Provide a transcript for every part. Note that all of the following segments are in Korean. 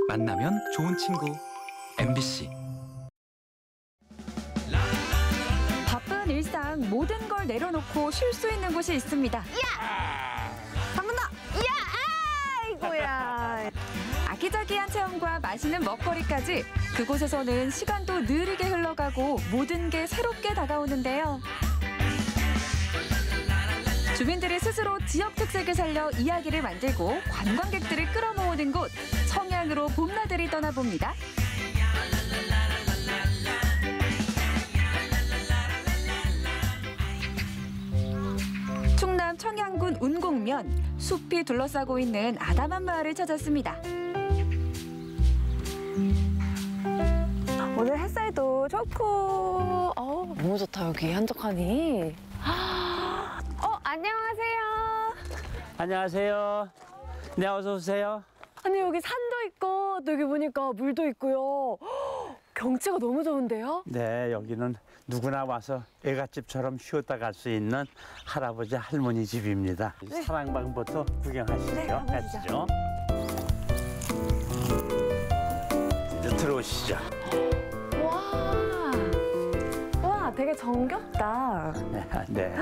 만나면 좋은 친구 MBC. 바쁜 일상 모든 걸 내려놓고 쉴 수 있는 곳이 있습니다. 방문아! 아이고야. 아기자기한 체험과 맛있는 먹거리까지 그곳에서는 시간도 느리게 흘러가고 모든 게 새롭게 다가오는데요. 주민들이 스스로 지역 특색을 살려 이야기를 만들고 관광객들을 끌어모으는 곳, 청양으로 봄나들이 떠나봅니다. 충남 청양군 운곡면, 숲이 둘러싸고 있는 아담한 마을을 찾았습니다. 오늘 햇살도 좋고 너무 좋다 여기 한적하니. 안녕하세요. 안녕하세요. 네, 어서 오세요. 아니 여기 산도 있고 또 여기 보니까 물도 있고요. 경치가 너무 좋은데요? 네, 여기는 누구나 와서 애갓집처럼 쉬었다 갈 수 있는 할아버지 할머니 집입니다. 네. 사랑방부터 구경하시죠. 네, 가보시죠. 가시죠. 이제 들어오시죠. 와, 되게 정겹다. 네.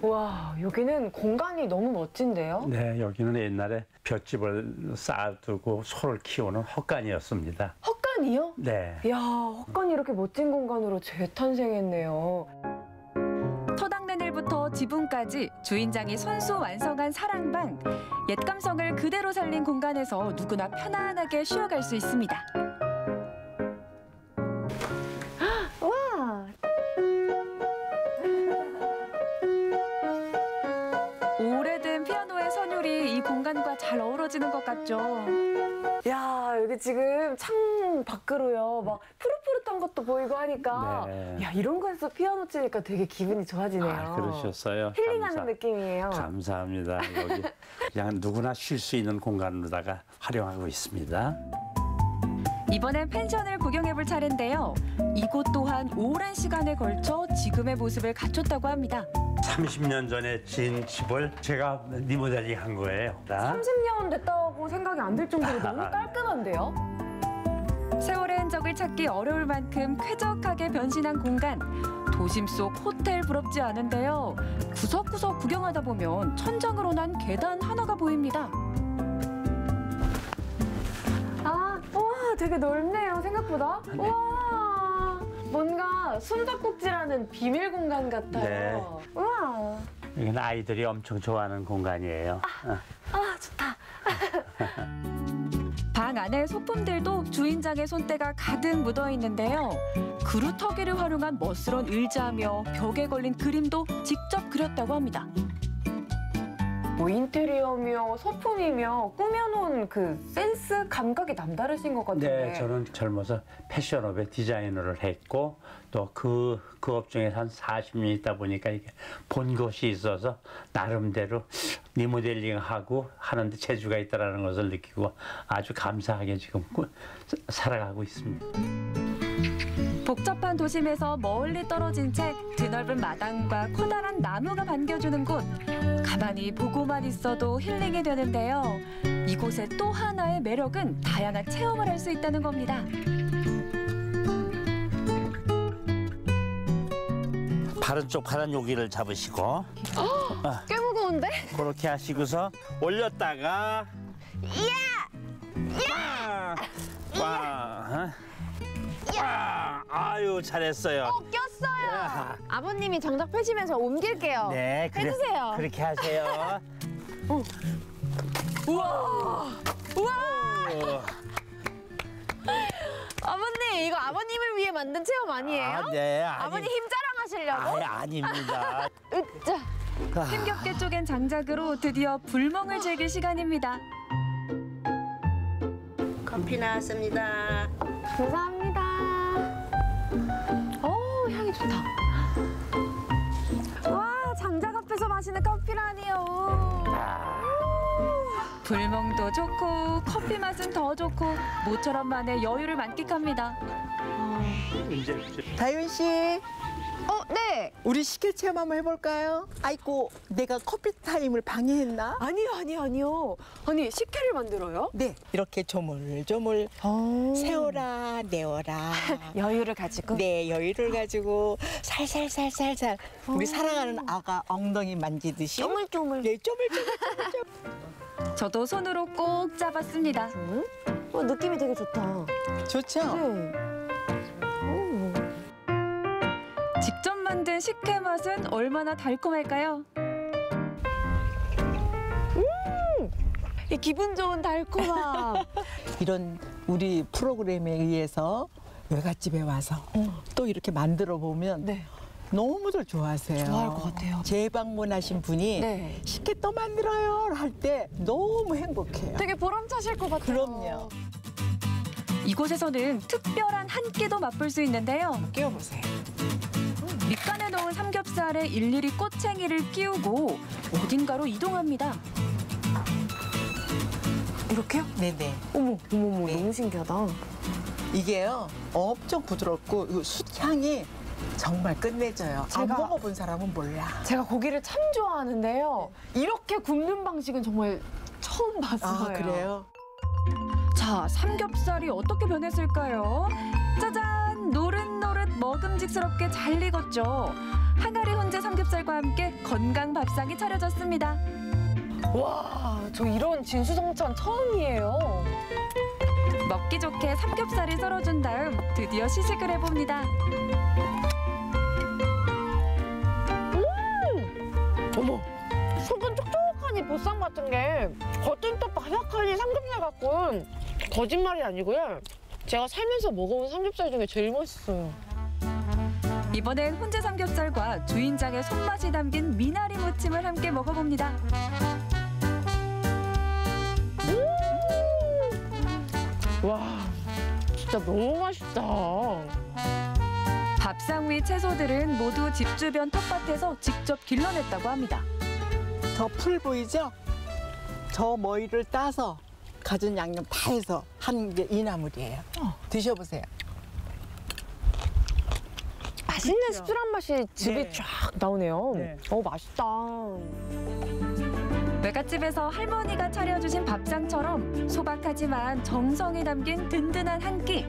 와, 여기는 공간이 너무 멋진데요? 네, 여기는 옛날에 볏집을 쌓아두고 소를 키우는 헛간이었습니다. 헛간이요? 네. 이야, 헛간이 이렇게 멋진 공간으로 재탄생했네요. 터닥내늘부터 지붕까지 주인장이 손수 완성한 사랑방. 옛 감성을 그대로 살린 공간에서 누구나 편안하게 쉬어갈 수 있습니다. 와, 오래된 피아노의 선율이 이 공간과 잘 어우러지는 것 같죠. 야, 여기 지금 창 밖으로요. 막 푸릇푸릇한 것도 보이고 하니까. 네. 야, 이런 곳에서 피아노 치니까 되게 기분이 좋아지네요. 아, 그러셨어요. 힐링하는 느낌이에요. 감사합니다. 여기 그냥 누구나 쉴 수 있는 공간으로다가 활용하고 있습니다. 이번엔 펜션을 구경해볼 차례인데요. 이곳 또한 오랜 시간에 걸쳐 지금의 모습을 갖췄다고 합니다. 30년 전에 지은 집을 제가 리모델링 한 거예요. 30년 됐다고 생각이 안 들 정도로 너무 깔끔한데요? 세월의 흔적을 찾기 어려울 만큼 쾌적하게 변신한 공간. 도심 속 호텔 부럽지 않은데요. 구석구석 구경하다 보면 천장으로 난 계단 하나가 보입니다. 와, 되게 넓네요, 생각보다. 네. 와, 뭔가 숨바꼭질하는 비밀 공간 같아요. 네. 우와, 여기는 아이들이 엄청 좋아하는 공간이에요. 좋다. 방 안의 소품들도 주인장의 손때가 가득 묻어 있는데요. 그루터기를 활용한 멋스런 의자며 벽에 걸린 그림도 직접 그렸다고 합니다. 뭐 인테리어며 소품이며 꾸며놓은 그 센스 감각이 남다르신 것 같은데. 네, 저는 젊어서 패션업에 디자이너를 했고 또 그 업종에서 한 40년 있다 보니까 이게 본 것이 있어서 나름대로 리모델링하고 하는데 재주가 있다는 것을 느끼고 아주 감사하게 지금 살아가고 있습니다. 복잡한 도심에서 멀리 떨어진 채 드넓은 마당과 커다란 나무가 반겨주는 곳. 가만히 보고만 있어도 힐링이 되는데요. 이곳의 또 하나의 매력은 다양한 체험을 할 수 있다는 겁니다. 바른 쪽 바른 여기를 잡으시고 꽤 무거운데? 그렇게 하시고서 올렸다가 아유 잘했어요. 꼈어요. 야. 아버님이 정작 펴시면서 옮길게요. 네, 해주세요. 그렇게 하세요. 우와. 어. 아버님, 이거 아버님을 위해 만든 체험 아니에요? 아, 네, 아버님 힘 자랑하시려고? 아닙니다. 으짜. 힘겹게 쪼갠 장작으로 드디어 불멍을 즐길 시간입니다. 커피 나왔습니다. 감사합니다. 향이 좋다. 와, 장작 앞에서 마시는 커피라니요. 불멍도 좋고 커피 맛은 더 좋고 모처럼 만의 여유를 만끽합니다. 이제 다윤 씨, 네. 우리 식혜 체험 한번 해볼까요? 아이고, 내가 커피 타임을 방해했나? 아니요. 아니, 식혜를 만들어요? 네, 이렇게 조물조물 세워라, 내워라. 여유를 가지고. 네, 여유를 가지고 살살살살살 우리 사랑하는 아가 엉덩이 만지듯이 쪼물쪼물. 네, 쪼물쪼물. 저도 손으로 꼭 잡았습니다. 느낌이 되게 좋다. 좋죠? 네. 직접 만든 식혜 맛은 얼마나 달콤할까요? 이 기분 좋은 달콤함. 이런 우리 프로그램에 의해서 외갓집에 와서 또 이렇게 만들어 보면 네. 너무들 좋아하세요. 좋아할 것 같아요. 재방문하신 분이 네. 식혜 또 만들어요 할 때 너무 행복해요. 되게 보람차실 것 같아요. 그럼요. 이곳에서는 특별한 한 끼도 맛볼 수 있는데요. 깨워보세요. 밑간에 넣은 삼겹살에 일일이 꼬챙이를 끼우고 어딘가로 이동합니다. 이렇게요? 네네. 어머, 너무 신기하다. 이게요 엄청 부드럽고 이 숯향이 정말 끝내줘요. 안 제가- 먹어본 사람은 몰라. 제가 고기를 참 좋아하는데요. 이렇게 굽는 방식은 정말 처음 봤어요. 아 그래요? 자, 삼겹살이 어떻게 변했을까요? 짜잔! 노릇노릇 먹음직스럽게 잘 익었죠. 항아리 훈제 삼겹살과 함께 건강 밥상이 차려졌습니다. 와, 저 이런 진수성찬 처음이에요. 먹기 좋게 삼겹살을 썰어준 다음 드디어 시식을 해봅니다. 어머, 속은 촉촉하니 보쌈 같은 게 겉은 또 바삭하니 삼겹살 같고 거짓말이 아니고요. 제가 살면서 먹어본 삼겹살 중에 제일 맛있어요. 이번엔 훈제 삼겹살과 주인장의 손맛이 담긴 미나리 무침을 함께 먹어봅니다. 와, 진짜 너무 맛있다. 밥상 위 채소들은 모두 집 주변 텃밭에서 직접 길러냈다고 합니다. 저 풀 보이죠? 저 머리를 따서 가진 양념 다 해서 한 게 이 나물이에요. 드셔보세요. 맛있는 씁쓸한 맛이 집에 네. 쫙 나오네요. 네. 맛있다. 외갓집에서 할머니가 차려주신 밥상처럼 소박하지만 정성이 담긴 든든한 한 끼.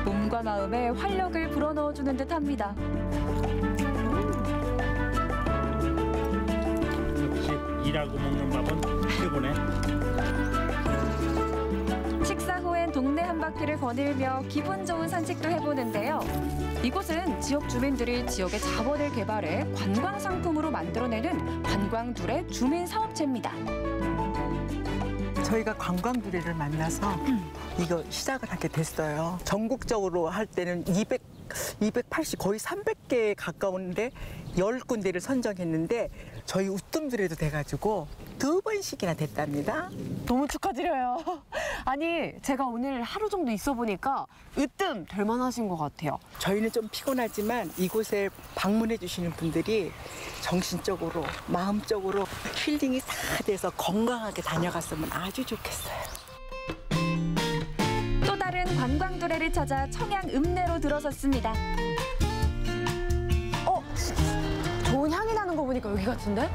몸과 마음에 활력을 불어넣어주는 듯합니다. 역시 일하고 먹는 밥은 최고네. 식사 후엔 동네 한 바퀴를 거닐며 기분 좋은 산책도 해보는데요. 이곳은 지역 주민들이 지역의 자원을 개발해 관광 상품으로 만들어내는 관광둘의 주민 사업체입니다. 저희가 관광두리를 만나서 이거 시작을 하게 됐어요. 전국적으로 할 때는 280 거의 300개에 가까운데 10군데를 선정했는데 저희 우뜸두리도 돼가지고 2번씩이나 됐답니다. 너무 축하드려요. 아니, 제가 오늘 하루 정도 있어 보니까 으뜸 될 만하신 것 같아요. 저희는 좀 피곤하지만 이곳에 방문해 주시는 분들이 정신적으로 마음적으로 힐링이 다 돼서 건강하게 다녀갔으면 아주 좋겠어요. 또 다른 관광두레를 찾아 청양 읍내로 들어섰습니다. 좋은 향이 나는 거 보니까 여기 같은데?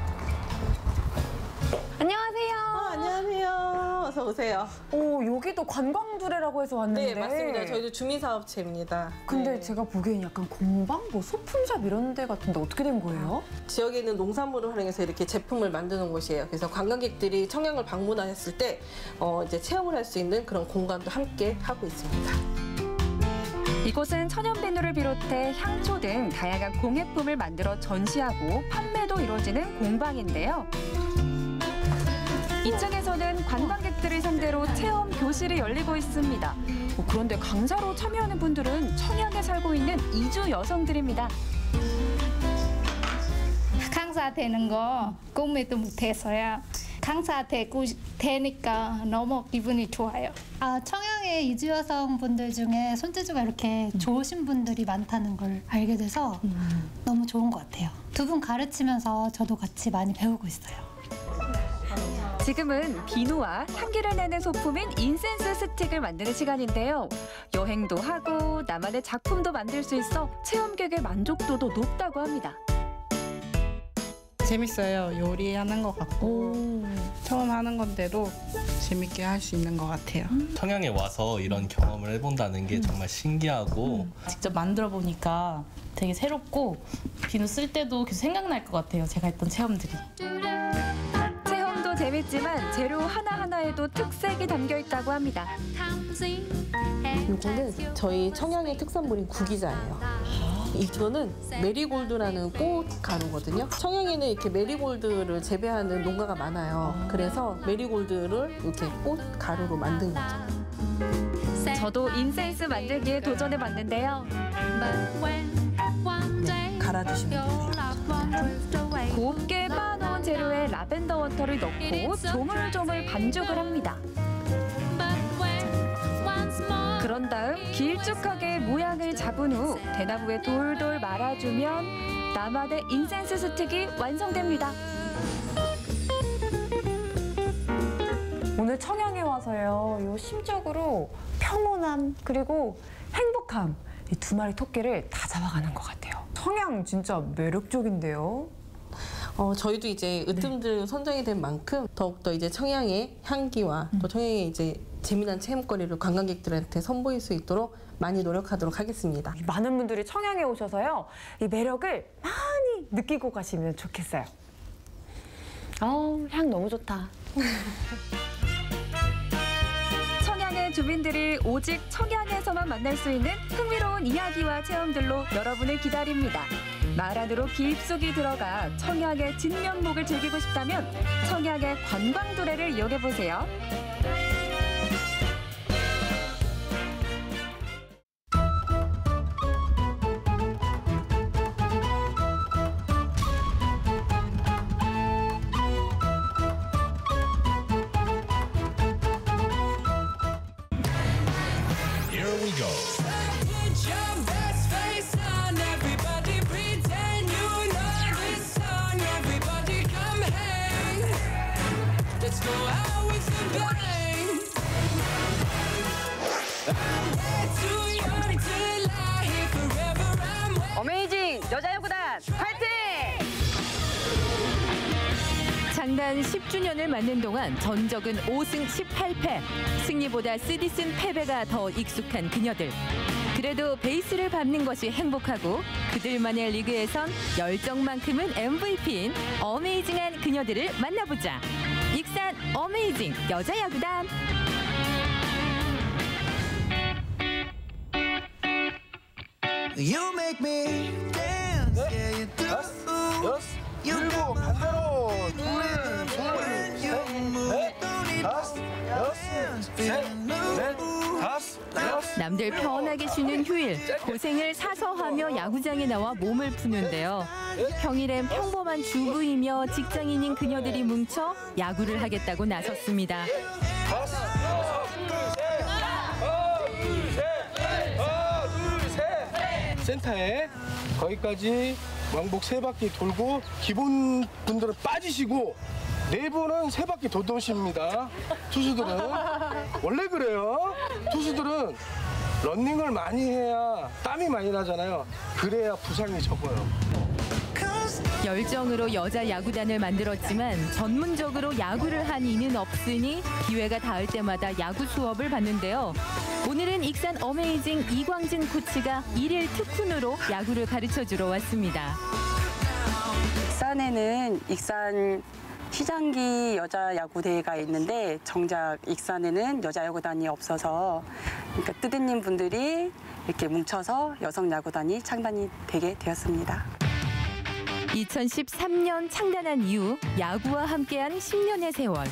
안녕하세요. 안녕하세요. 어서 오세요. 오, 여기도 관광두레라고 해서 왔는데. 네, 맞습니다. 저희도 주민사업체입니다. 근데 네. 제가 보기엔 약간 공방, 소품샵 이런 데 같은데 어떻게 된 거예요? 지역에 있는 농산물을 활용해서 이렇게 제품을 만드는 곳이에요. 그래서 관광객들이 청양을 방문하셨을 때 이제 체험을 할 수 있는 그런 공간도 함께 하고 있습니다. 이곳은 천연비누를 비롯해 향초 등 다양한 공예품을 만들어 전시하고 판매도 이루어지는 공방인데요. 2층에서는 관광객들을 상대로 체험 교실이 열리고 있습니다. 그런데 강사로 참여하는 분들은 청양에 살고 있는 이주 여성들입니다. 강사 되는 거 꿈에도 못했어요. 강사 되니까 너무 기분이 좋아요. 청양의 이주 여성분들 중에 손재주가 이렇게 좋으신 분들이 많다는 걸 알게 돼서 너무 좋은 것 같아요. 두 분 가르치면서 저도 같이 많이 배우고 있어요. 지금은 비누와 향기를 내는 소품인 인센스 스틱을 만드는 시간인데요. 여행도 하고 나만의 작품도 만들 수 있어 체험객의 만족도도 높다고 합니다. 재밌어요. 요리하는 것 같고 처음 하는 건데도 재밌게 할 수 있는 것 같아요. 청양에 와서 이런 경험을 해본다는 게 정말 신기하고 직접 만들어 보니까 되게 새롭고 비누 쓸 때도 계속 생각날 것 같아요. 제가 했던 체험들이. 체험도 재밌지만 재료 하나하나에도 특색이 담겨 있다고 합니다. 이거는 저희 청양의 특산물인 구기자예요. 이거는 메리골드라는 꽃 가루거든요. 청양에는 이렇게 메리골드를 재배하는 농가가 많아요. 그래서 메리골드를 이렇게 꽃 가루로 만든 거죠. 저도 인센스 만들기에 도전해 봤는데요. 네, 갈아주시면 돼요. 곱게 빻아놓은 재료에 라벤더 워터를 넣고 조물조물 반죽을 합니다. 그런 다음 길쭉하게 모양을 잡은 후 대나무에 돌돌 말아주면 나만의 인센스 스틱이 완성됩니다. 오늘 청양에 와서요, 요 심적으로 평온함 그리고 행복함, 이 두 마리 토끼를 다 잡아가는 것 같아요. 청양 진짜 매력적인데요. 저희도 이제 으뜸들 선정이 된 만큼 더욱더 이제 청양의 향기와 또 청양의 이제 재미난 체험거리를 관광객들한테 선보일 수 있도록 많이 노력하도록 하겠습니다. 많은 분들이 청양에 오셔서요, 이 매력을 많이 느끼고 가시면 좋겠어요. 향 너무 좋다. 청양의 주민들이 오직 청양에서만 만날 수 있는 흥미로운 이야기와 체험들로 여러분을 기다립니다. 말 안으로 깊숙이 들어가 청양의 진면목을 즐기고 싶다면 청양의 관광도래를 이용해보세요. 어메이징 여자야구단 파이팅! 창단 10주년을 맞는 동안 전적은 5승 18패. 승리보다 쓰디쓴 패배가 더 익숙한 그녀들. 그래도 베이스를 밟는 것이 행복하고 그들만의 리그에선 열정만큼은 MVP인 어메이징한 그녀들을 만나보자. 익산 어메이징 여자야구단. You make me dance, yeah you do. You got my heart rhythm when you move. Don't need no hands, feeling new. 남들 편하게 쉬는 휴일, 고생을 사서 하며 야구장에 나와 몸을 푸는데요. 평일엔 평범한 주부이며 직장인인 그녀들이 뭉쳐 야구를 하겠다고 나섰습니다. 센터에 거기까지 왕복 3바퀴 돌고 기본 분들은 빠지시고 네 분은 3바퀴 더 도십니다. 투수들은 원래 그래요. 투수들은 러닝을 많이 해야 땀이 많이 나잖아요. 그래야 부상이 적어요. 열정으로 여자 야구단을 만들었지만 전문적으로 야구를 한 이는 없으니 기회가 닿을 때마다 야구 수업을 받는데요. 오늘은 익산 어메이징 이광진 코치가 일일 특훈으로 야구를 가르쳐주러 왔습니다. 익산에는 익산 시장기 여자 야구 대회가 있는데 정작 익산에는 여자 야구단이 없어서 그러니까 뜨드님 분들이 이렇게 뭉쳐서 여성 야구단이 창단이 되게 되었습니다. 2013년 창단한 이후 야구와 함께한 10년의 세월.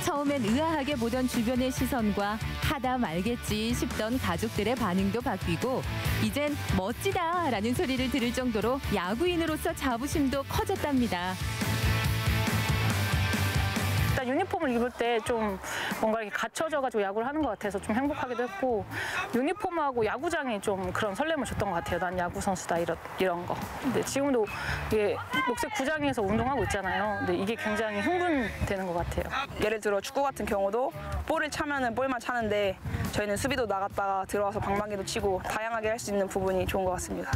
처음엔 의아하게 보던 주변의 시선과 하다 말겠지 싶던 가족들의 반응도 바뀌고 이젠 멋지다라는 소리를 들을 정도로 야구인으로서 자부심도 커졌답니다. 일단 유니폼을 입을 때 좀 뭔가 이렇게 갖춰져가지고 야구를 하는 것 같아서 좀 행복하기도 했고 유니폼하고 야구장이 좀 그런 설렘을 줬던 것 같아요. 난 야구 선수다 이런 거. 근데 지금도 이게 녹색 구장에서 운동하고 있잖아요. 근데 이게 굉장히 흥분되는 것 같아요. 예를 들어 축구 같은 경우도 볼을 차면은 볼만 차는데 저희는 수비도 나갔다가 들어와서 방망이도 치고 다양하게 할 수 있는 부분이 좋은 것 같습니다.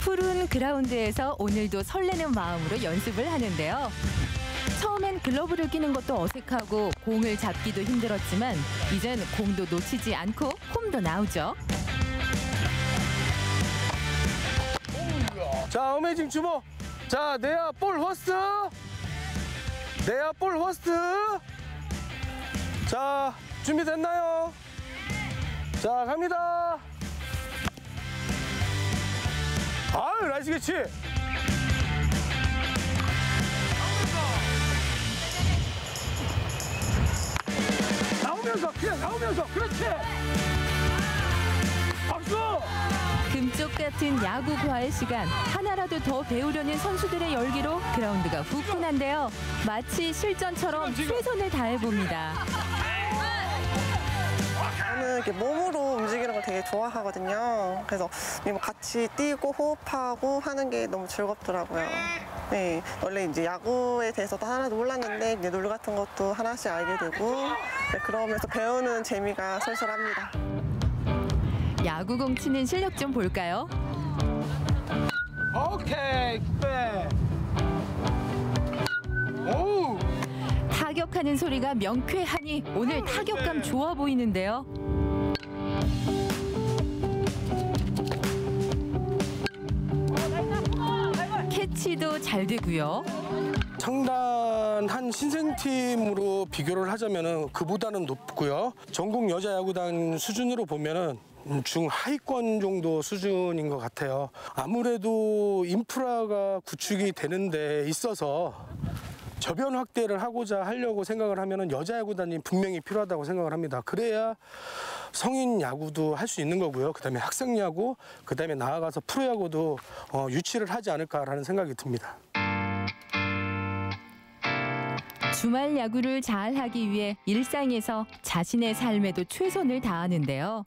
푸른 그라운드에서 오늘도 설레는 마음으로 연습을 하는데요. 처음엔 글러브를 끼는 것도 어색하고 공을 잡기도 힘들었지만 이젠 공도 놓치지 않고 홈도 나오죠. 자, 어메이징 주모. 자, 내야 볼 호스트. 내야 볼 호스트. 자, 준비됐나요? 자, 갑니다. 아유, 나이스 캐치. 그냥 나오면서 그렇지. 박수. 금쪽 같은 야구 과외 시간 하나라도 더 배우려는 선수들의 열기로 그라운드가 후끈한데요. 마치 실전처럼 최선을 다해봅니다. 저는 이렇게 몸으로 움직이는 걸 되게 좋아하거든요. 그래서 같이 뛰고 호흡하고 하는 게 너무 즐겁더라고요. 네, 원래 이제 야구에 대해서도 하나도 몰랐는데 이제 룰 같은 것도 하나씩 알게 되고 네, 그러면서 배우는 재미가 솔솔합니다. 야구공 치는 실력 좀 볼까요? 오케이, 백. 오. 타격하는 소리가 명쾌하니 오늘 타격감 좋아 보이는데요. 캐치도 잘 되고요. 창단한 신생팀으로 비교를 하자면 그보다는 높고요. 전국 여자야구단 수준으로 보면은 중하위권 정도 수준인 것 같아요. 아무래도 인프라가 구축이 되는 데 있어서 저변 확대를 하려고 생각을 하면은 여자야구단이 분명히 필요하다고 생각을 합니다. 그래야 성인 야구도 할 수 있는 거고요. 그다음에 학생 야구, 그다음에 나아가서 프로야구도 유치를 하지 않을까라는 생각이 듭니다. 주말 야구를 잘 하기 위해 일상에서 자신의 삶에도 최선을 다하는데요.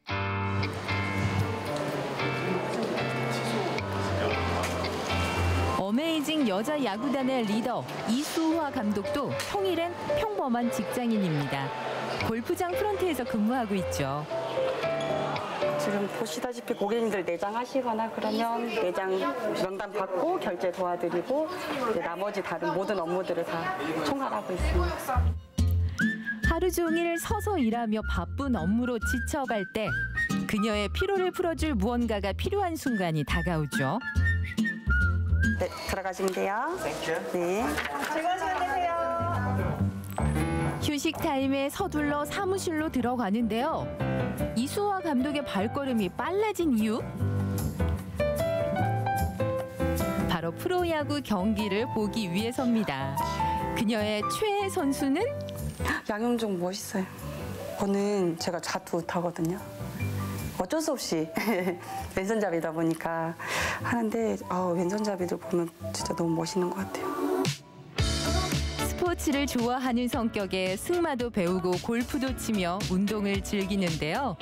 어메이징 여자 야구단의 리더 이수화 감독도 평일엔 평범한 직장인입니다. 골프장 프런트에서 근무하고 있죠. 지금 보시다시피 고객님들 내장하시거나 그러면 내장 명단 받고 결제 도와드리고 나머지 다른 모든 업무들을 다 총괄하고 있습니다. 하루 종일 서서 일하며 바쁜 업무로 지쳐갈 때 그녀의 피로를 풀어줄 무언가가 필요한 순간이 다가오죠. 네, 들어가시면 돼요. 네. 즐거우시면 되세요. 휴식 타임에 서둘러 사무실로 들어가는데요. 이수화 감독의 발걸음이 빨라진 이유? 바로 프로야구 경기를 보기 위해서입니다. 그녀의 최애 선수는? 양현종 멋있어요. 저는 제가 자주 타거든요. 어쩔 수 없이 왼손잡이다 보니까 하는데 왼손잡이들 보면 진짜 너무 멋있는 것 같아요. 스포츠를 좋아하는 성격에 승마도 배우고 골프도 치며 운동을 즐기는데요.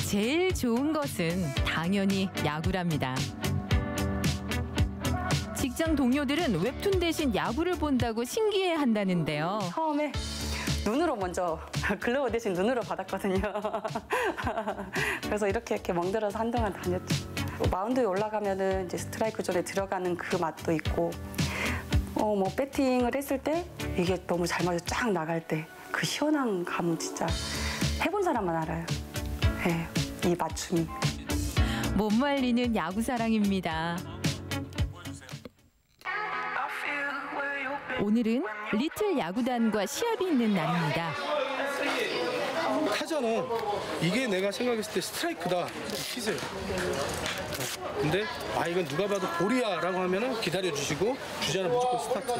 제일 좋은 것은 당연히 야구랍니다. 직장 동료들은 웹툰 대신 야구를 본다고 신기해한다는데요. 처음에 눈으로 먼저 글러브 대신 눈으로 받았거든요. 그래서 이렇게 멍들어서 한동안 다녔죠. 마운드에 올라가면은 이제 스트라이크 존에 들어가는 그 맛도 있고, 뭐 배팅을 했을 때 이게 너무 잘 맞아 쫙 나갈 때 그 시원한 감은 진짜 해본 사람만 알아요. 네, 이 맞춤이. 못 말리는 야구 사랑입니다. 오늘은 리틀 야구단과 시합이 있는 날입니다. 타자는 이게 내가 생각했을 때 스트라이크다 치세요. 근데 이건 누가 봐도 볼이야 라고 하면은 기다려주시고 주자는 무조건 스타트.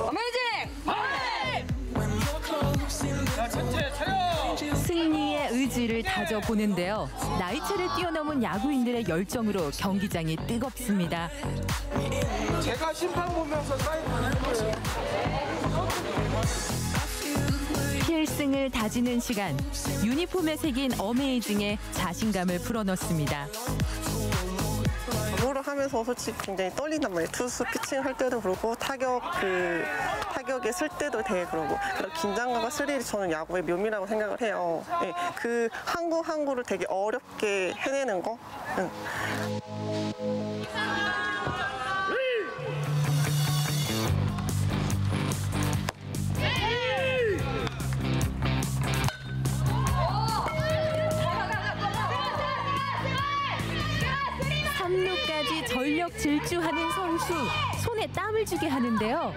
어메이징! 자, 전체 차렷! 승리의 의지를 다져보는데요. 나이차를 뛰어넘은 야구인들의 열정으로 경기장이 뜨겁습니다. 제가 심판 보면서 사인 할 거예요. 필승을 다지는 시간. 유니폼에 새긴 어메이징에 자신감을 불어넣습니다. 야구를 하면서 솔직히 굉장히 떨린단 말이에요. 투수 피칭 할 때도 그렇고 타격에 쓸 때도 되게 그러고 그런 긴장감과 스릴이 저는 야구의 묘미라고 생각을 해요. 네, 그 한 구 한 구를 되게 어렵게 해내는 거. 응. 삼루까지 전력 질주하는 선수, 손에 땀을 주게 하는데요.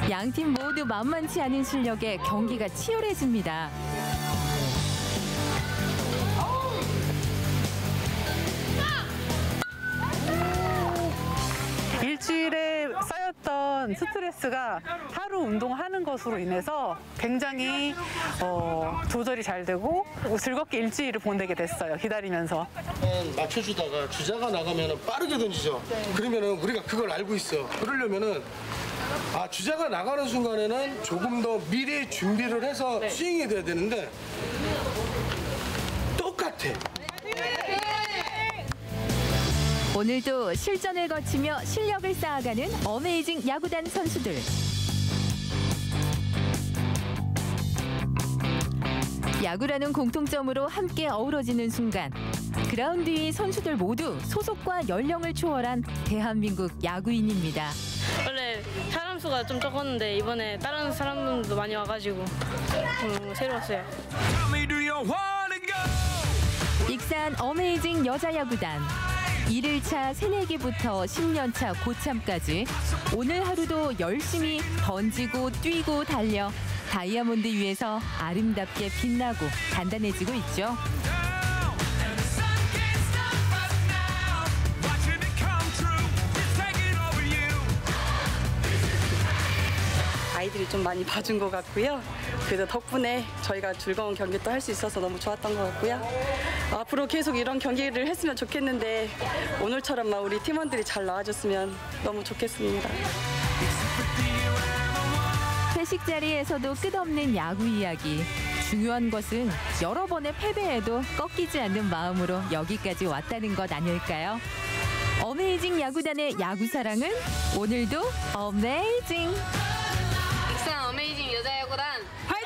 양팀 모두 만만치 않은 실력에 경기가 치열해집니다. 일주일에 쌓였던 스트레스가 하루 운동하는 것으로 인해서 굉장히 조절이 잘 되고 즐겁게 일주일을 보내게 됐어요. 기다리면서. 맞춰주다가 주자가 나가면 빠르게 던지죠. 그러면은 우리가 그걸 알고 있어. 그러려면은 주자가 나가는 순간에는 조금 더 미리 준비를 해서 스윙이 돼야 되는데 똑같아. 오늘도 실전을 거치며 실력을 쌓아가는 어메이징 야구단 선수들. 야구라는 공통점으로 함께 어우러지는 순간. 그라운드 위 선수들 모두 소속과 연령을 초월한 대한민국 야구인입니다. 원래 사람 수가 좀 적었는데 이번에 다른 사람들도 많이 와가지고 새로웠어요. 익산 어메이징 여자야구단. 1일차 새내기부터 10년차 고참까지 오늘 하루도 열심히 던지고 뛰고 달려 다이아몬드 위에서 아름답게 빛나고 단단해지고 있죠. 아이들이 좀 많이 봐준 것 같고요. 그래서 덕분에 저희가 즐거운 경기도 할 수 있어서 너무 좋았던 것 같고요. 앞으로 계속 이런 경기를 했으면 좋겠는데 오늘처럼만 우리 팀원들이 잘 나와줬으면 너무 좋겠습니다. 회식 자리에서도 끝없는 야구 이야기. 중요한 것은 여러 번의 패배에도 꺾이지 않는 마음으로 여기까지 왔다는 것 아닐까요? 어메이징 야구단의 야구 사랑은 오늘도 어메이징! 익산 어메이징 여자야구단 화이팅!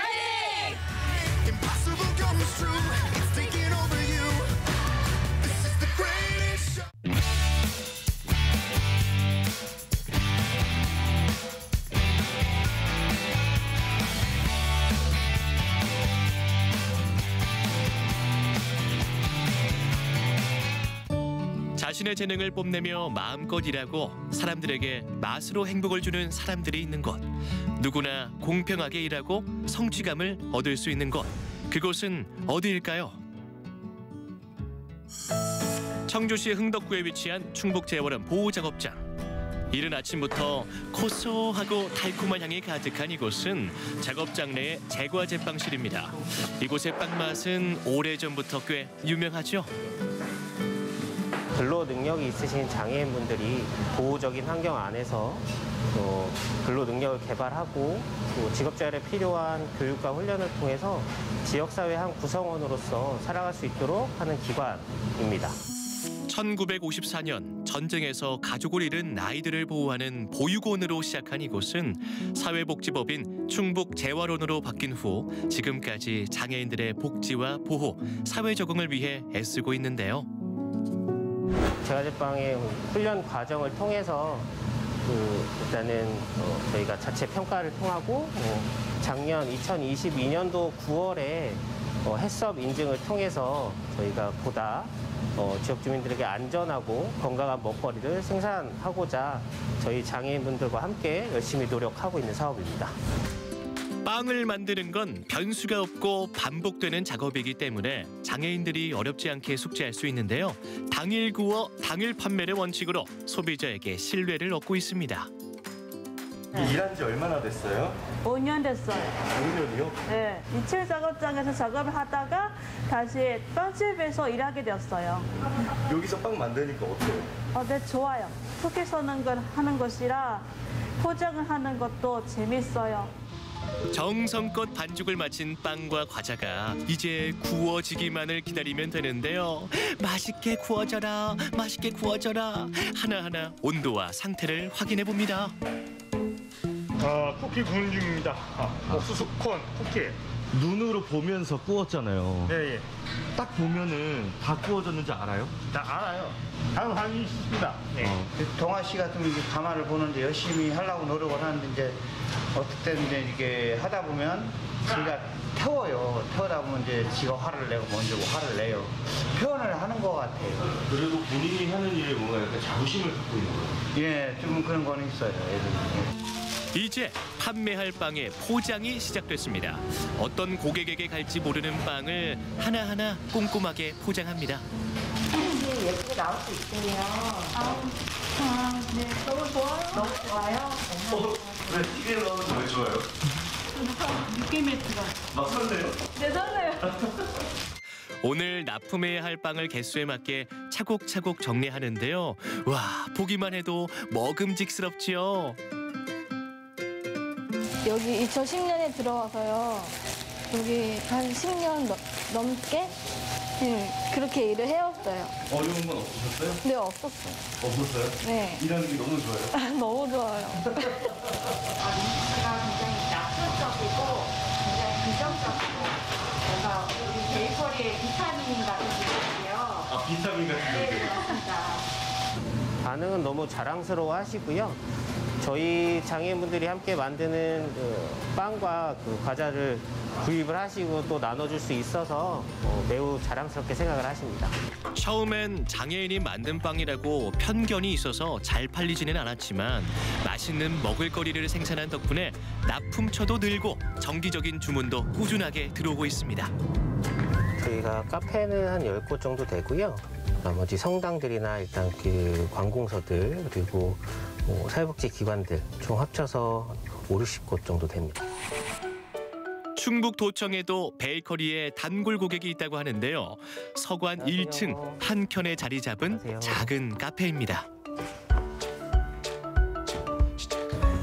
자신의 재능을 뽐내며 마음껏 일하고 사람들에게 맛으로 행복을 주는 사람들이 있는 곳. 누구나 공평하게 일하고 성취감을 얻을 수 있는 곳. 그곳은 어디일까요? 청주시 흥덕구에 위치한 충북재활원 보호작업장. 이른 아침부터 고소하고 달콤한 향이 가득한 이곳은 작업장 내의 제과 제빵실입니다. 이곳의 빵 맛은 오래전부터 꽤 유명하죠. 근로 능력이 있으신 장애인분들이 보호적인 환경 안에서 또 근로 능력을 개발하고 또 직업자율에 필요한 교육과 훈련을 통해서 지역사회 한 구성원으로서 살아갈 수 있도록 하는 기관입니다. 1954년 전쟁에서 가족을 잃은 아이들을 보호하는 보육원으로 시작한 이곳은 사회복지법인 충북재활원으로 바뀐 후 지금까지 장애인들의 복지와 보호, 사회 적응을 위해 애쓰고 있는데요. 제과제빵의 훈련 과정을 통해서 일단은 저희가 자체 평가를 통하고 작년 2022년도 9월에 해썹 인증을 통해서 저희가 보다 지역 주민들에게 안전하고 건강한 먹거리를 생산하고자 저희 장애인분들과 함께 열심히 노력하고 있는 사업입니다. 빵을 만드는 건 변수가 없고 반복되는 작업이기 때문에 장애인들이 어렵지 않게 숙지할 수 있는데요. 당일 구워 당일 판매를 원칙으로 소비자에게 신뢰를 얻고 있습니다. 일한 지 얼마나 됐어요? 5년 됐어요. 5년이요? 네, 이철 작업장에서 작업을 하다가 다시 빵집에서 일하게 되었어요. 여기서 빵 만드니까 어때요? 네, 좋아요. 쿠키 써는 걸 하는 것이라 포장을 하는 것도 재밌어요. 정성껏 반죽을 마친 빵과 과자가 이제 구워지기만을 기다리면 되는데요. 맛있게 구워져라, 맛있게 구워져라. 하나하나 온도와 상태를 확인해 봅니다. 쿠키 구운 중입니다. 옥수수 콘 쿠키. 눈으로 보면서 구웠잖아요. 네, 딱 보면은 다 구워졌는지 알아요? 다 알아요. 다음 하기 있습니다. 동아 씨 같은 이제 가마를 보는데 열심히 하려고 노력을 하는데 이제 어떨 때는 이제 이게 하다 보면 지가 태워요. 태우다 보면 이제 지가 화를 내고 먼저 화를 내요. 표현을 하는 것 같아요. 그래도 본인이 하는 일에 뭔가 약간 자부심을 갖고 있는 거예요? 예, 좀 그런 거는 있어요. 애들이. 이제 판매할 빵의 포장이 시작됐습니다. 어떤 고객에게 갈지 모르는 빵을 하나하나 꼼꼼하게 포장합니다. 예쁘게 나올 수 있으면 네, 너무 좋아요. 너무 좋아요. 왜 TV에 나오면 왜 좋아요? 느낌이 들어요. 막 설레요? 네, 설레요. 오늘 납품해야 할 빵을 개수에 맞게 차곡차곡 정리하는데요. 와, 보기만 해도 먹음직스럽지요. 여기 2010년에 들어와서요. 여기 한 10년 넘게 그렇게 일을 해왔어요. 어려운 건 없으셨어요? 네, 없었어요. 없었어요? 네. 일하는 게 너무 좋아요? 너무 좋아요. 제가 굉장히 낙천적이고 굉장히 긍정적이고 그래서 우리 베이커리의 비타민 같은 분이에요. 아, 비타민 같은 네, 그렇습니다. 반응은 너무 자랑스러워 하시고요. 저희 장애인분들이 함께 만드는 그 빵과 그 과자를 구입을 하시고 또 나눠줄 수 있어서 매우 자랑스럽게 생각을 하십니다. 처음엔 장애인이 만든 빵이라고 편견이 있어서 잘 팔리지는 않았지만 맛있는 먹을거리를 생산한 덕분에 납품처도 늘고 정기적인 주문도 꾸준하게 들어오고 있습니다. 저희가 카페는 한 10곳 정도 되고요. 나머지 성당들이나 일단 그 관공서들 그리고 사회복지 기관들 총 합쳐서 50곳 정도 됩니다. 충북도청에도 베이커리에 단골 고객이 있다고 하는데요. 서관 1층 한켠에 자리 잡은 작은 카페입니다.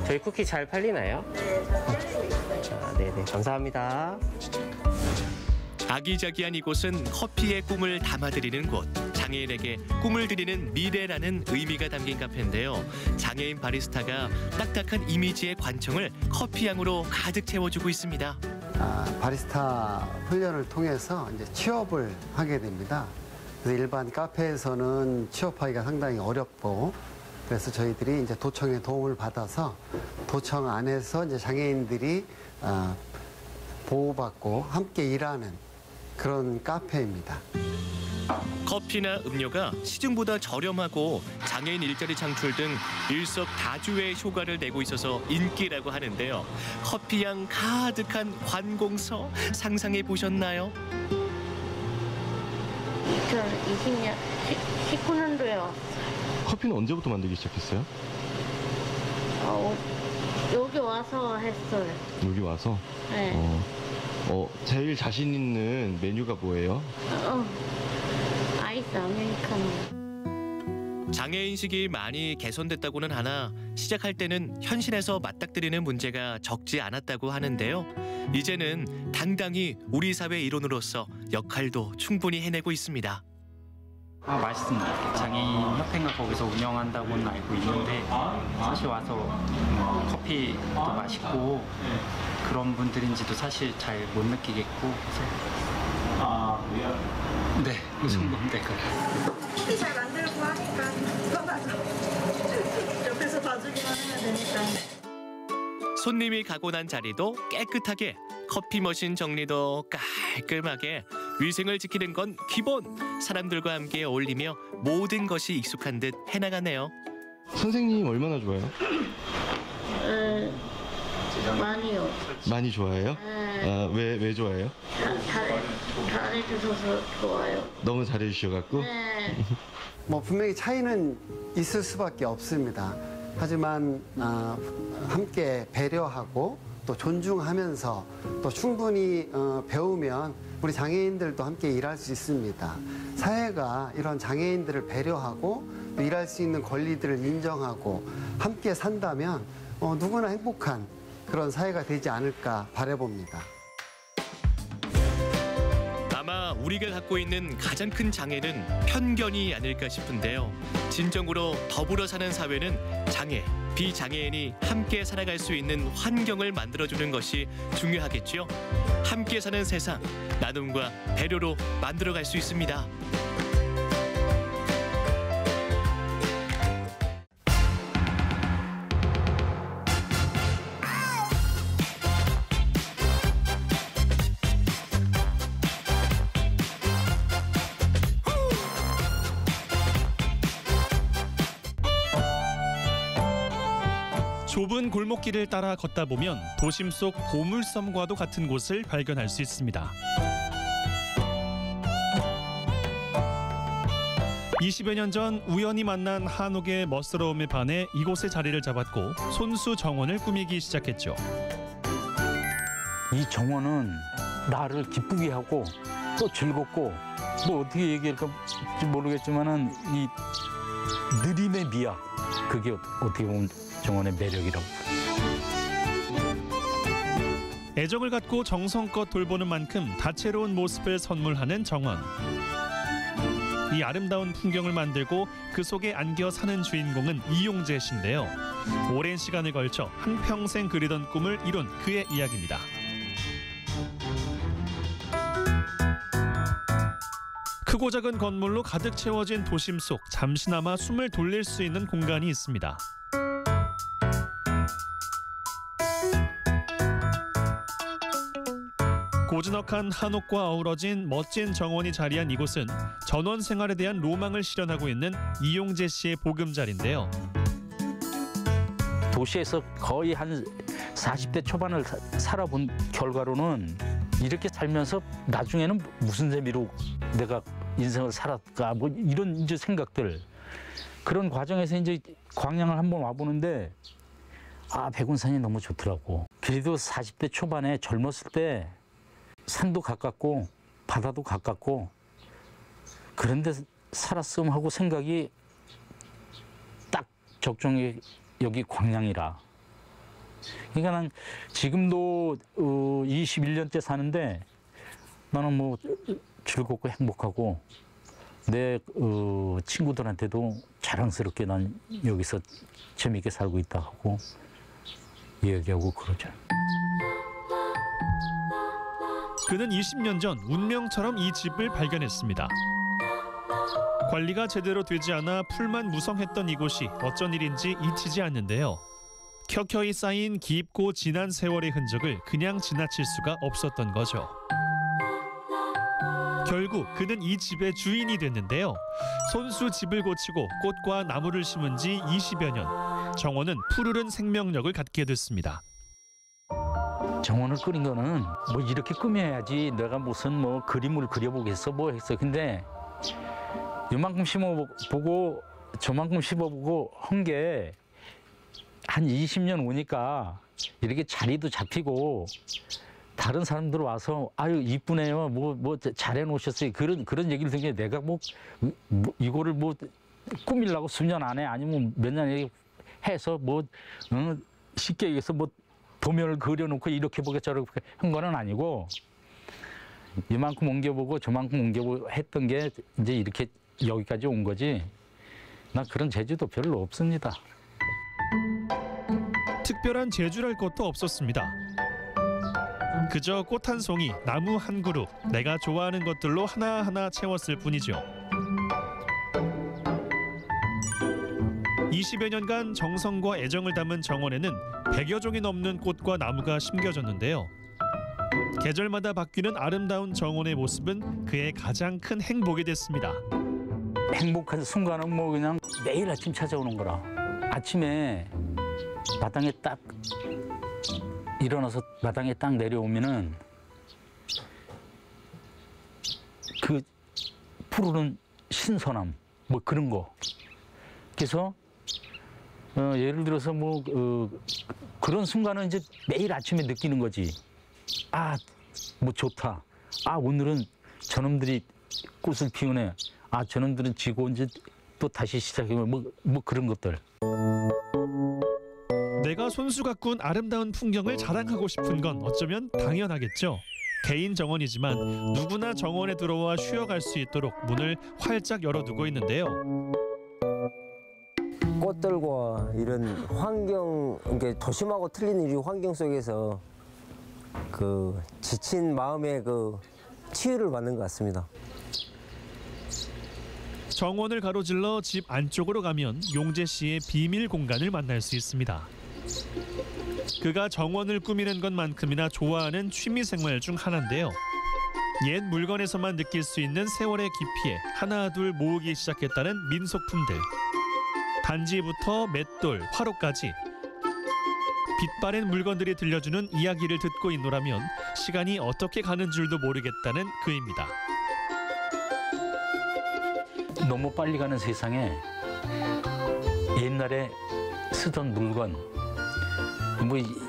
저희 쿠키 잘 팔리나요? 네, 잘 팔리고 있어요. 네네, 감사합니다. 아기자기한 이곳은 커피의 꿈을 담아드리는 곳. 장애인에게 꿈을 드리는 미래라는 의미가 담긴 카페인데요. 장애인 바리스타가 딱딱한 이미지의 관청을 커피향으로 가득 채워주고 있습니다. 바리스타 훈련을 통해서 이제 취업을 하게 됩니다. 그래서 일반 카페에서는 취업하기가 상당히 어렵고 그래서 저희들이 이제 도청의 도움을 받아서 도청 안에서 이제 장애인들이 보호받고 함께 일하는 그런 카페입니다. 커피나 음료가 시중보다 저렴하고 장애인 일자리 창출 등 일석다조의 효과를 내고 있어서 인기라고 하는데요. 커피향 가득한 관공서 상상해 보셨나요? 2020년 19년도에 왔어요. 커피는 언제부터 만들기 시작했어요? 여기 와서 했어요. 여기 와서? 네. 제일 자신 있는 메뉴가 뭐예요? 아이스 아메리카노. 장애인식이 많이 개선됐다고는 하나 시작할 때는 현실에서 맞닥뜨리는 문제가 적지 않았다고 하는데요. 이제는 당당히 우리 사회 일원으로서 역할도 충분히 해내고 있습니다. 맛있습니다. 장애인 협회가 거기서 운영한다고는 알고 있는데 사실 와서 커피도 맛있고 그런 분들인지도 사실 잘 못 느끼겠고 네, 그 정도인데 쿠키 잘 만들고 하니까 편하죠. 옆에서 봐주기만 하면 되니까. 손님이 가고 난 자리도 깨끗하게, 커피 머신 정리도 깔끔하게, 위생을 지키는 건 기본. 사람들과 함께 어울리며 모든 것이 익숙한 듯 해나가네요. 선생님 얼마나 좋아요? 많이요. 많이 좋아해요? 네. 왜 좋아해요? 잘해주셔서 좋아요. 너무 잘해주셔갖고? 네. 뭐 분명히 차이는 있을 수밖에 없습니다. 하지만 함께 배려하고 또 존중하면서 또 충분히 배우면 우리 장애인들도 함께 일할 수 있습니다. 사회가 이런 장애인들을 배려하고 또 일할 수 있는 권리들을 인정하고 함께 산다면 누구나 행복한 그런 사회가 되지 않을까 바라봅니다. 아마 우리가 갖고 있는 가장 큰 장애는 편견이 아닐까 싶은데요. 진정으로 더불어 사는 사회는 장애, 비장애인이 함께 살아갈 수 있는 환경을 만들어주는 것이 중요하겠죠. 함께 사는 세상, 나눔과 배려로 만들어갈 수 있습니다. 좁은 골목길을 따라 걷다 보면 도심 속 보물섬과도 같은 곳을 발견할 수 있습니다. 20여 년 전 우연히 만난 한옥의 멋스러움에 반해 이곳에 자리를 잡았고 손수 정원을 꾸미기 시작했죠. 이 정원은 나를 기쁘게 하고 또 즐겁고 뭐 어떻게 얘기할까 모르겠지만은 이 느림의 미학, 그게 어떻게 보면 정원의 매력이라고. 애정을 갖고 정성껏 돌보는 만큼 다채로운 모습을 선물하는 정원. 이 아름다운 풍경을 만들고 그 속에 안겨 사는 주인공은 이용재 씨인데요. 오랜 시간을 걸쳐 한평생 그리던 꿈을 이룬 그의 이야기입니다. 크고 작은 건물로 가득 채워진 도심 속 잠시나마 숨을 돌릴 수 있는 공간이 있습니다. 고즈넉한 한옥과 어우러진 멋진 정원이 자리한 이곳은 전원 생활에 대한 로망을 실현하고 있는 이용재 씨의 보금자리인데요. 도시에서 거의 한 40대 초반을 살아본 결과로는 이렇게 살면서 나중에는 무슨 재미로 내가 인생을 살았까, 뭐 이런 이제 생각들. 그런 과정에서 이제 광양을 한번 와보는데 백운산이 너무 좋더라고. 그래도 40대 초반에 젊었을 때 산도 가깝고 바다도 가깝고 그런데 살았음 하고 생각이 딱 적정히 여기 광양이라. 그러니까 난 지금도 21년째 사는데 나는 뭐 즐겁고 행복하고 내 친구들한테도 자랑스럽게 난 여기서 재밌게 살고 있다 하고 얘기하고 그러죠. 그는 20년 전 운명처럼 이 집을 발견했습니다. 관리가 제대로 되지 않아 풀만 무성했던 이곳이 어쩐 일인지 잊히지 않는데요. 켜켜이 쌓인 깊고 진한 세월의 흔적을 그냥 지나칠 수가 없었던 거죠. 결국 그는 이 집의 주인이 됐는데요. 손수 집을 고치고 꽃과 나무를 심은 지 20여 년. 정원은 푸르른 생명력을 갖게 됐습니다. 정원을 끓인 거는 뭐 이렇게 꾸며야지 내가 무슨 뭐 그림을 그려보겠어 뭐 했어. 근데 요만큼 심어보고 저만큼 심어보고 한 게 한 20년 오니까 이렇게 자리도 잡히고 다른 사람들 와서 아유 이쁘네요 뭐 잘해 놓으셨어요 그런 얘기를 듣는 게 내가 뭐 이거를 뭐 꾸밀라고 수년 안에 아니면 몇 년 해서 뭐 쉽게 얘기해서 뭐 도면을 그려놓고 이렇게 보게 저렇게 한 거는 아니고 이만큼 옮겨보고 저만큼 옮겨보고 했던 게 이제 이렇게 여기까지 온 거지. 나 그런 재주도 별로 없습니다. 특별한 재주랄 것도 없었습니다. 그저 꽃 한 송이, 나무 한 그루, 내가 좋아하는 것들로 하나하나 채웠을 뿐이죠. 20여 년간 정성과 애정을 담은 정원에는 100여 종이 넘는 꽃과 나무가 심겨졌는데요. 계절마다 바뀌는 아름다운 정원의 모습은 그의 가장 큰 행복이 됐습니다. 행복한 순간은 뭐 그냥 매일 아침 찾아오는 거라. 아침에 마당에 딱 일어나서 마당에 딱 내려오면은 그 푸르른 신선함 뭐 그런 거. 그래서 예를 들어서 뭐 그런 순간은 이제 매일 아침에 느끼는 거지. 아, 뭐 좋다. 아, 오늘은 저놈들이 꽃을 피우네. 아, 저놈들은 지고 이제 또 다시 시작해면 뭐 그런 것들. 내가 손수 가꾼 아름다운 풍경을 자랑하고 싶은 건 어쩌면 당연하겠죠. 개인 정원이지만 누구나 정원에 들어와 쉬어갈 수 있도록 문을 활짝 열어두고 있는데요. 꽃들과 이런 환경, 이게 도심하고 틀린 이 환경 속에서 그 지친 마음의 그 치유를 받는 것 같습니다. 정원을 가로질러 집 안쪽으로 가면 용재 씨의 비밀 공간을 만날 수 있습니다. 그가 정원을 꾸미는 것만큼이나 좋아하는 취미생활 중 하나인데요. 옛 물건에서만 느낄 수 있는 세월의 깊이에 하나둘 모으기 시작했다는 민속품들. 반지부터 맷돌, 화로까지 빛바랜 물건들이 들려주는 이야기를 듣고 있노라면 시간이 어떻게 가는 줄도 모르겠다는 그입니다. 너무 빨리 가는 세상에 옛날에 쓰던 물건,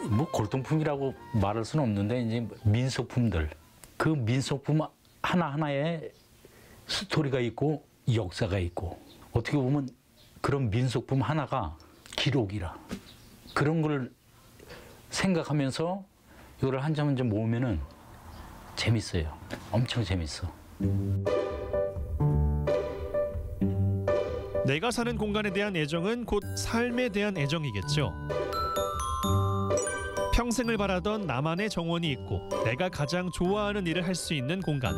뭐 골동품이라고 말할 수는 없는데 이제 민속품들, 그 민속품 하나하나에 스토리가 있고 역사가 있고, 어떻게 보면 그런 민속품 하나가 기록이라. 그런 걸 생각하면서 이거를 한 점 한 점 모으면은 재밌어요. 엄청 재밌어. 내가 사는 공간에 대한 애정은 곧 삶에 대한 애정이겠죠. 평생을 바라던 나만의 정원이 있고 내가 가장 좋아하는 일을 할 수 있는 공간.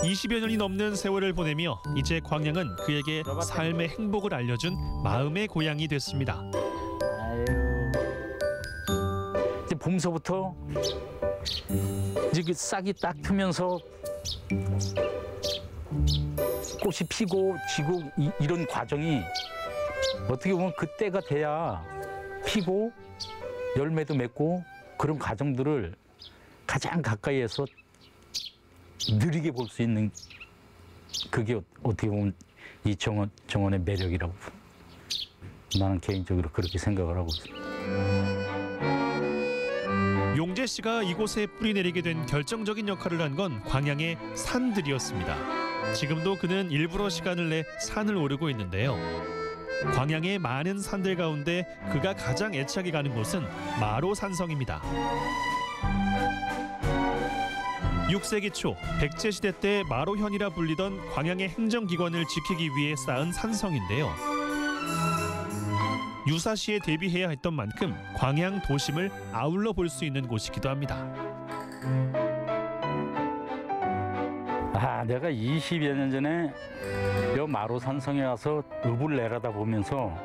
20여 년이 넘는 세월을 보내며 이제 광양은 그에게 삶의 행복을 알려준 마음의 고향이 됐습니다. 이제 봄서부터 이제 그 싹이 딱 트면서 꽃이 피고 지고 이런 과정이 어떻게 보면 그때가 돼야 피고 열매도 맺고 그런 과정들을 가장 가까이에서 느리게 볼 수 있는, 그게 어떻게 보면 이 정원의 매력이라고 나는 개인적으로 그렇게 생각을 하고 있습니다. 용재 씨가 이곳에 뿌리내리게 된 결정적인 역할을 한 건 광양의 산들이었습니다. 지금도 그는 일부러 시간을 내 산을 오르고 있는데요. 광양의 많은 산들 가운데 그가 가장 애착이 가는 곳은 마로산성입니다. 6세기 초 백제시대 때 마로현이라 불리던 광양의 행정기관을 지키기 위해 쌓은 산성인데요. 유사시에 대비해야 했던 만큼 광양 도심을 아울러 볼 수 있는 곳이기도 합니다. 내가 20여 년 전에 요 마로산성에 와서 읍을 내려다 보면서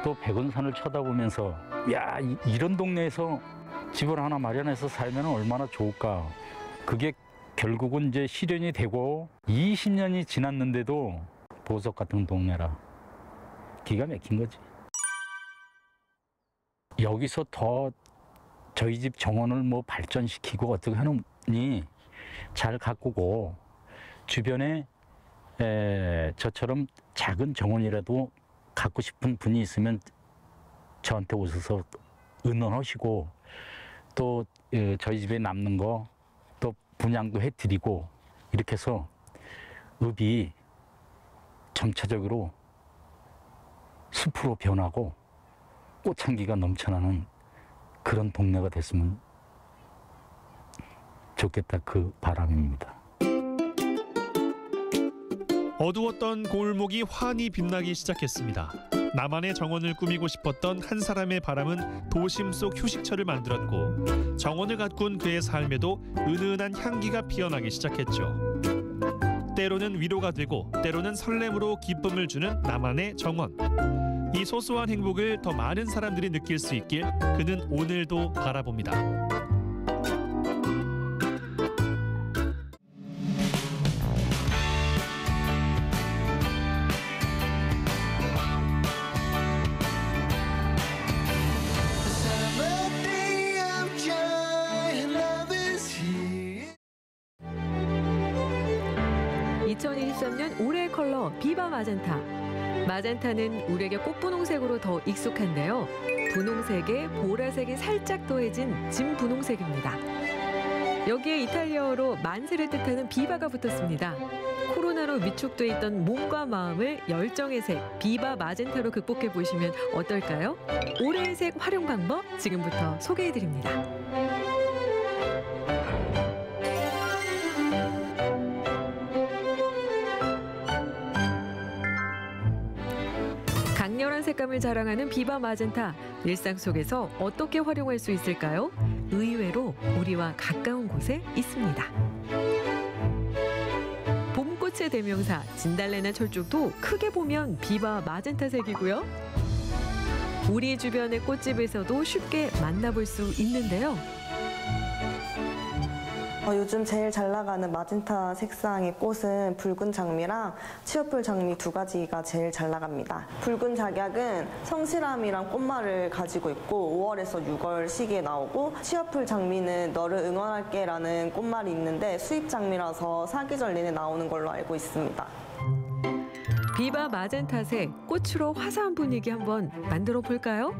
또 백운산을 쳐다보면서 야, 이런 동네에서 집을 하나 마련해서 살면 얼마나 좋을까. 그게 결국은 이제 실현이 되고 20년이 지났는데도 보석 같은 동네라. 기가 막힌 거지. 여기서 더 저희 집 정원을 뭐 발전시키고 어떻게 하느니 잘 가꾸고 주변에 저처럼 작은 정원이라도 갖고 싶은 분이 있으면 저한테 오셔서 의논하시고 또 저희 집에 남는 거 또 분양도 해드리고 이렇게 해서 읍이 점차적으로 숲으로 변하고 꽃향기가 넘쳐나는 그런 동네가 됐으면 좋겠다, 그 바람입니다. 어두웠던 골목이 환히 빛나기 시작했습니다. 나만의 정원을 꾸미고 싶었던 한 사람의 바람은 도심 속 휴식처를 만들었고 정원을 가꾼 그의 삶에도 은은한 향기가 피어나기 시작했죠. 때로는 위로가 되고 때로는 설렘으로 기쁨을 주는 나만의 정원. 이 소소한 행복을 더 많은 사람들이 느낄 수 있길 그는 오늘도 바라봅니다. (2023년) 올해의 컬러 비바 마젠타. 마젠타는 우리에게 꽃분홍색으로 더 익숙한데요. 분홍색에 보라색이 살짝 더해진 진분홍색입니다. 여기에 이탈리아어로 만세를 뜻하는 비바가 붙었습니다. 코로나로 위축돼 있던 몸과 마음을 열정의 색, 비바 마젠타로 극복해 보시면 어떨까요? 올해의 색 활용 방법 지금부터 소개해 드립니다. 강렬한 색감을 자랑하는 비바 마젠타, 일상 속에서 어떻게 활용할 수 있을까요? 의외로 우리와 가까운 곳에 있습니다. 봄꽃의 대명사 진달래나 철쭉도 크게 보면 비바 마젠타색이고요. 우리 주변의 꽃집에서도 쉽게 만나볼 수 있는데요. 요즘 제일 잘 나가는 마젠타 색상의 꽃은 붉은 장미랑 치어풀 장미 두 가지가 제일 잘 나갑니다. 붉은 작약은 성실함이랑 꽃말을 가지고 있고 5월에서 6월 시기에 나오고, 치어풀 장미는 너를 응원할게라는 꽃말이 있는데 수입 장미라서 사계절 내내 나오는 걸로 알고 있습니다. 비바 마젠타색 꽃으로 화사한 분위기 한번 만들어 볼까요?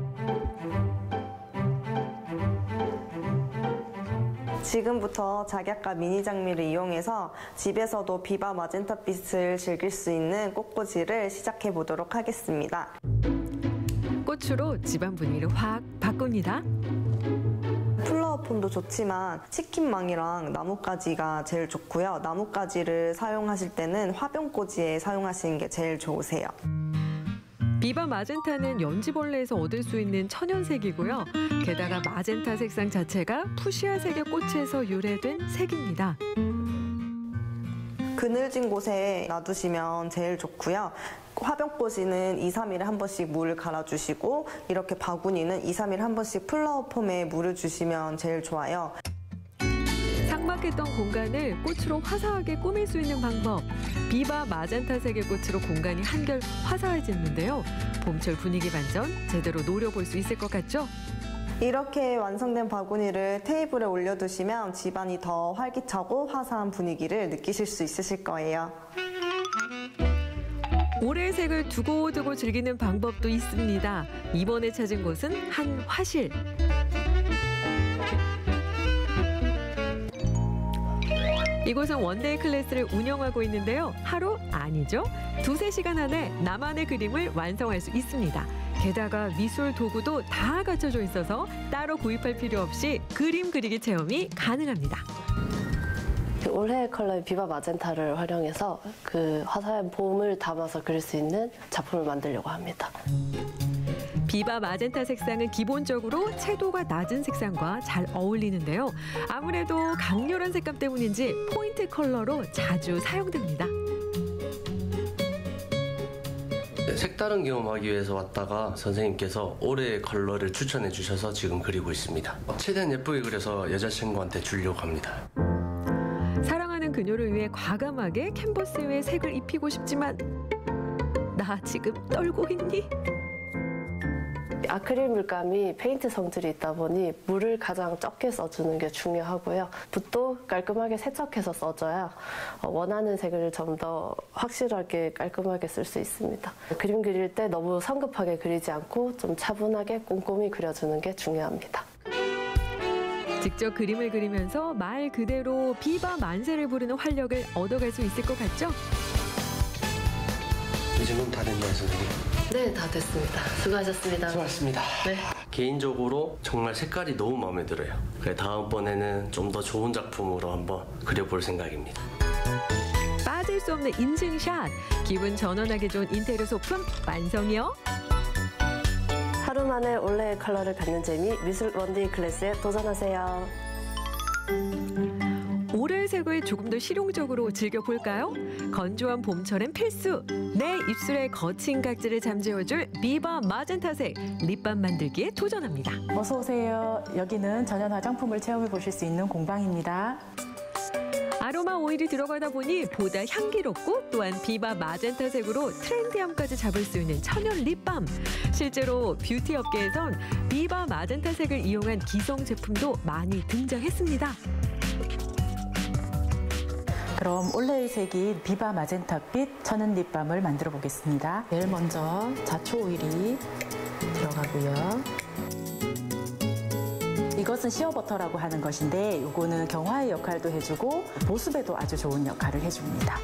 지금부터 작약과 미니 장미를 이용해서 집에서도 비바 마젠타빛을 즐길 수 있는 꽃꽂이를 시작해 보도록 하겠습니다. 꽃으로 집안 분위기를 확 바꿉니다. 플라워폼도 좋지만 치킨망이랑 나뭇가지가 제일 좋고요. 나뭇가지를 사용하실 때는 화병꽂이에 사용하시는 게 제일 좋으세요. 비바 마젠타는 연지벌레에서 얻을 수 있는 천연색이고요. 게다가 마젠타 색상 자체가 푸시아색의 꽃에서 유래된 색입니다. 그늘진 곳에 놔두시면 제일 좋고요. 화병꽂이는 2, 3일에 한 번씩 물을 갈아주시고, 이렇게 바구니는 2, 3일에 한 번씩 플라워폼에 물을 주시면 제일 좋아요. 삭막했던 공간을 꽃으로 화사하게 꾸밀 수 있는 방법. 비바 마젠타색의 꽃으로 공간이 한결 화사해지는데요. 봄철 분위기 반전 제대로 노려볼 수 있을 것 같죠? 이렇게 완성된 바구니를 테이블에 올려두시면 집안이 더 활기차고 화사한 분위기를 느끼실 수 있으실 거예요. 올해의 색을 두고두고 즐기는 방법도 있습니다. 이번에 찾은 곳은 한 화실. 이곳은 원데이 클래스를 운영하고 있는데요. 하루 아니죠? 2-3시간 안에 나만의 그림을 완성할 수 있습니다. 게다가 미술 도구도 다 갖춰져 있어서 따로 구입할 필요 없이 그림 그리기 체험이 가능합니다. 올해의 컬러인 비바 마젠타를 활용해서 그 화사한 봄을 담아서 그릴 수 있는 작품을 만들려고 합니다. 비바 마젠타 색상은 기본적으로 채도가 낮은 색상과 잘 어울리는데요. 아무래도 강렬한 색감 때문인지 포인트 컬러로 자주 사용됩니다. 색다른 경험하기 위해서 왔다가 선생님께서 올해의 컬러를 추천해 주셔서 지금 그리고 있습니다. 최대한 예쁘게 그려서 여자친구한테 주려고 합니다. 사랑하는 그녀를 위해 과감하게 캔버스 위에 색을 입히고 싶지만 나 지금 떨고 있니? 아크릴 물감이 페인트 성질이 있다 보니 물을 가장 적게 써주는 게 중요하고요. 붓도 깔끔하게 세척해서 써줘야 원하는 색을 좀 더 확실하게 깔끔하게 쓸 수 있습니다. 그림 그릴 때 너무 성급하게 그리지 않고 좀 차분하게 꼼꼼히 그려주는 게 중요합니다. 직접 그림을 그리면서 말 그대로 비바 만세를 부르는 활력을 얻어갈 수 있을 것 같죠? 이 정도면 다 됐나요, 선생님? 네, 다 됐습니다. 수고하셨습니다. 수고하셨습니다. 네. 개인적으로 정말 색깔이 너무 마음에 들어요. 그래 다음번에는 좀 더 좋은 작품으로 한번 그려볼 생각입니다. 빠질 수 없는 인증샷, 기분 전환하기 좋은 인테리어 소품 완성이요. 하루 만에 올해의 컬러를 갖는 재미, 미술 원데이 클래스에 도전하세요. 올해의 색을 조금 더 실용적으로 즐겨볼까요? 건조한 봄철엔 필수! 내 입술의 거친 각질을 잠재워줄 비바 마젠타색 립밤 만들기에 도전합니다. 어서 오세요. 여기는 전연 화장품을 체험해 보실 수 있는 공방입니다. 아로마 오일이 들어가다 보니 보다 향기롭고 또한 비바 마젠타색으로 트렌디함까지 잡을 수 있는 천연 립밤. 실제로 뷰티 업계에선 비바 마젠타색을 이용한 기성 제품도 많이 등장했습니다. 그럼 올레의 색인 비바 마젠타빛 천연 립밤을 만들어 보겠습니다. 제일 먼저 자초 오일이 들어가고요. 이것은 시어버터라고 하는 것인데 이거는 경화의 역할도 해주고 보습에도 아주 좋은 역할을 해줍니다.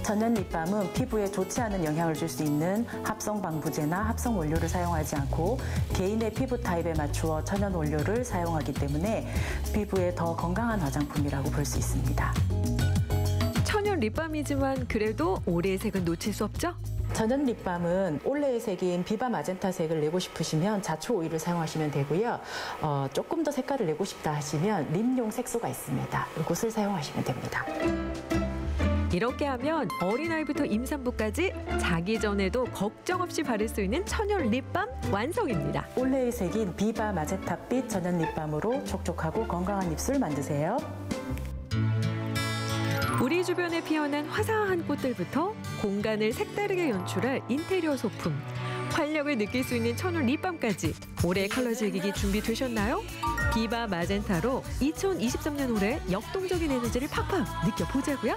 천연 립밤은 피부에 좋지 않은 영향을 줄 수 있는 합성 방부제나 합성 원료를 사용하지 않고 개인의 피부 타입에 맞추어 천연 원료를 사용하기 때문에 피부에 더 건강한 화장품이라고 볼 수 있습니다. 천연 립밤이지만 그래도 올해의 색은 놓칠 수 없죠? 천연 립밤은 올레의 색인 비바 마젠타 색을 내고 싶으시면 자초 오일을 사용하시면 되고요. 조금 더 색깔을 내고 싶다 하시면 립용 색소가 있습니다. 이것을 사용하시면 됩니다. 이렇게 하면 어린아이부터 임산부까지 자기 전에도 걱정 없이 바를 수 있는 천연 립밤 완성입니다. 올레의 색인 비바 마젠타빛 천연 립밤으로 촉촉하고 건강한 입술 만드세요. 우리 주변에 피어난 화사한 꽃들부터 공간을 색다르게 연출할 인테리어 소품, 활력을 느낄 수 있는 천연 립밤까지 올해 컬러 즐기기 준비되셨나요? 비바 마젠타로 2023년 올해 역동적인 에너지를 팍팍 느껴보자고요.